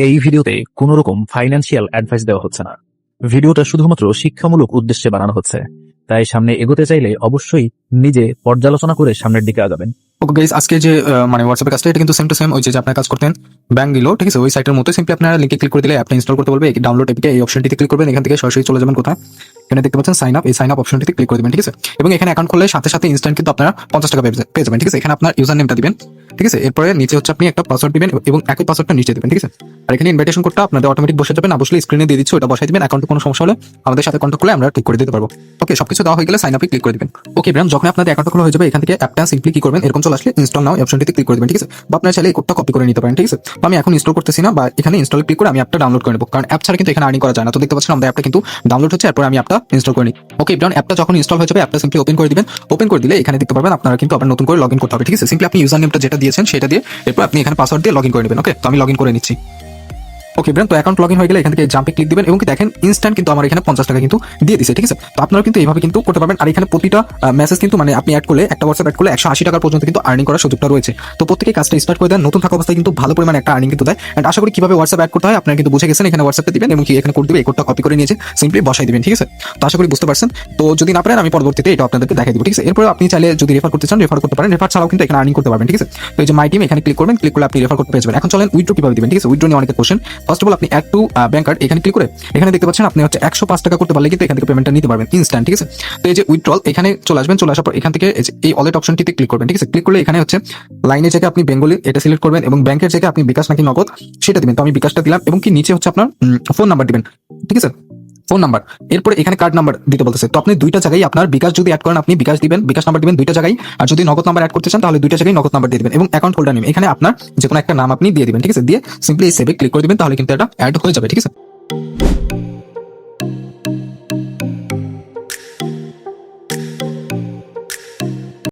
এই ভিডিওতে কোনো রকম ফাইন্যান্সিয়াল অ্যাডভাইস দেওয়া হচ্ছে না। ভিডিওটা শুধুমাত্র শিক্ষামূলক উদ্দেশ্যে বানানো হচ্ছে, তাই সামনে এগোতে চাইলে অবশ্যই নিজে পর্যালোচনা করে সামনের দিকে আগাবেন। ওকে গাইস, আজকে যে মানে হোয়াটসঅ্যাপের কাজটা এটা কিন্তু সেম টু সেম ওই যে আপনার কাজ করতেন ব্যাংক দিল, ঠিক আছে? ওই সাইটের মতো সিম্পলি আপনারা লিংকে ক্লিক করে দিলে অ্যাপটা ইনস্টল করতে বলবে। ডাউনলোড এপিকে এই অপশনটিতে ক্লিক করবেন, এখান থেকে সরাসরি চলে যাবেন কোথায়, এখানে দেখতে পাচ্ছেন সাইন আপ, এই সাইন আপ অপশনটিতে ক্লিক করে দিবেন, ঠিক আছে? এবং এখানে অ্যাকাউন্ট খুললে সাথে সাথে ইনস্ট্যান্ট কিন্তু আপনারা 50 টাকা পেয়ে যাবেন, ঠিক আছে? এখানে আপনার ইউজার নেমটা দিবেন, ঠিক আছে? এরপরে নিচে হচ্ছে আপনি একটা পাসওয়ার্ড দিবেন এবং একই পাসওয়ার্ডটা নিচে দিবেন, ঠিক আছে? আর এখানে ইনভাইটেশন কোডটা আপনাদের অটোমেটিক বসে যাবে, না বসলে স্ক্রিনে দিয়ে দিচ্ছি, ওটা বসাই দিবেন। অ্যাকাউন্টে কোনো সমস্যা হলে আমাদের সাথে কন্ট্যাক্ট করলে আমরা ঠিক করে দিতে পারবো। ওকে, সবকিছু দেওয়া হয়ে গেলে সাইন আপে ক্লিক করে দিবেন। ওকে ব্রাম, যখন আপনাদের অ্যাকাউন্ট খোলা হয়ে যাবে এখান থেকে অ্যাপটা সিম্পলি কি করবেন, এরকম চলে আসলে ইনস্টল নাও অপশনটিতে ক্লিক করে দিবেন, ঠিক আছে? বা আপনারা চাইলে এই কোডটা কপি করে নিতে পারেন, ঠিক আছে? তো আমি এখন ইনস্টল করতেছি না, বা এখানে ইনস্টল ক্লিক করে আমি অ্যাপটা ডাউনলোড করে নেব, কারণ অ্যাপ ছাড়া কিন্তু এখানে আর্নিং করা যায় না। তো দেখতে পাচ্ছেন আমাদের অ্যাপটা কিন্তু ডাউনলোড হচ্ছে, এরপর আমি অ্যাপটা ইনস্টল করে নিই। ওকে ব্রাম, অ্যাপটা যখন ইনস্টল হয়ে যাবে অ্যাপটা সিম্পলি ওপেন করে দিবেন। ওপেন করে দিলে এখানে দেখতে পারবেন আপনারা কিন্তু আবার নতুন করে লগইন করতে হবে, ঠিক আছে? সিম্পলি আপনি ইউজার নেমটা যেটা দিয়েছেন সেটা দিয়ে এরপর আপনি এখানে পাসওয়ার্ড দিয়ে লগইন করে নেবেন। ওকে, তো আমি লগইন করে নিচ্ছি। ওকে ব্রাম, তো অ্যাকাউন্ট লগইন হয়ে গেলে এখান থেকে জাম্পে ক্লিক দিবেন এবং কি দেখেন ইনস্ট্যান্ট কিন্তু আমার এখানে 50 টাকা কিন্তু দিয়ে দিছে, ঠিক আছে? তো আপনারা কিন্তু এইভাবে কিন্তু করতে পারবেন। আর এখানে প্রতিটা মেসেজ কিন্তু মানে আপনি অ্যাড করলে, একটা হোয়াটসঅ্যাপ অ্যাড করলে 180 টাকা পর্যন্ত কিন্তু আর্নিং করার সুযোগটা রয়েছে। তো প্রত্যেকে কাজটা স্টার্ট করে দেন, নতুন থাকা অবস্থায় কিন্তু ভালো পরিমাণে একটা আর্নিং কিন্তু দেয়। এন্ড আশা করি কিভাবে হোয়াটসঅ্যাপ অ্যাড করতে হয় আপনারা কিন্তু বুঝে গেছেন। এখানে হোয়াটসঅ্যাপে দিবেন এবং কি এখানে কোড দিবে, এই কোডটা কপি করে নিয়েছে সিম্পলি বসাই দিবেন, ঠিক আছে? তো আশা করি বুঝতে পারছেন। তো যদি না পারেন আমি পরবর্তীতে এটা আপনাদেরকে দেখাই দিব, ঠিক আছে? এরপর আপনি চাইলে যদি রেফার করতে চান রেফার করতে পারেন, রেফার ছাড়াও কিন্তু এখানে আর্নিং করতে পারবেন, ঠিক আছে? তো এই যে মাই টিম এখানে ক্লিক করবেন, ক্লিক করলে আপনি রেফার করতে পেয়ে যাবেন। এখন চলেন উইথড্র কিভাবে দিবেন, ঠিক আছে? উইথড্র নিয়ে অনেক কোশ্চেন। ফার্স্ট অফ অল আপনি অ্যাড টু ব্যাংক কার্ড এখানে ক্লিক করে এখানে দেখতে পাচ্ছেন আপনি হচ্ছে 105 টাকা করতে পারলে কিন্তু এখান থেকে পেমেন্টটা নিতে পারবেন ইনস্ট্যান্ট, ঠিক আছে? তো এই যে উইথড্রল এখানে চলে আসবেন, চলে আসার পর এখান থেকে এই ওয়ালেট অপশনটিতে ক্লিক করবেন, ঠিক আছে? ক্লিক করলে এখানে হচ্ছে লাইনে জায়গায় আপনি বেঙ্গলি এটা সিলেক্ট করবেন এবং ব্যাংকের জায়গায় আপনি বিকাশ নাকি নগদ সেটা দিবেন। তো আমি বিকাশটা দিলাম এবং কি নিচে হচ্ছে আপনার ফোন নাম্বার দিবেন, ঠিক আছে? ফোন নাম্বার, এরপরে এখানে কার্ড নাম্বার দিতে বলতেছে। তো আপনি দুইটা জায়গায় আপনার বিকাশ যদি অ্যাড করেন আপনি বিকাশ দিবেন, বিকাশ নাম্বার দিবেন দুইটা জায়গায়। আর যদি নগদ নাম্বার অ্যাড করতে চান তাহলে দুইটা জায়গায় নগদ নাম্বার দিয়ে দিবেন এবং অ্যাকাউন্ট হোল্ডার নেম এখানে আপনার যে কোনো একটা নাম আপনি দিয়ে দিবেন, ঠিক আছে? দিয়ে সিম্পলি সেভে ক্লিক করে দিবেন, তাহলে কিন্তু এটা অ্যাড হয়ে যাবে, ঠিক আছে?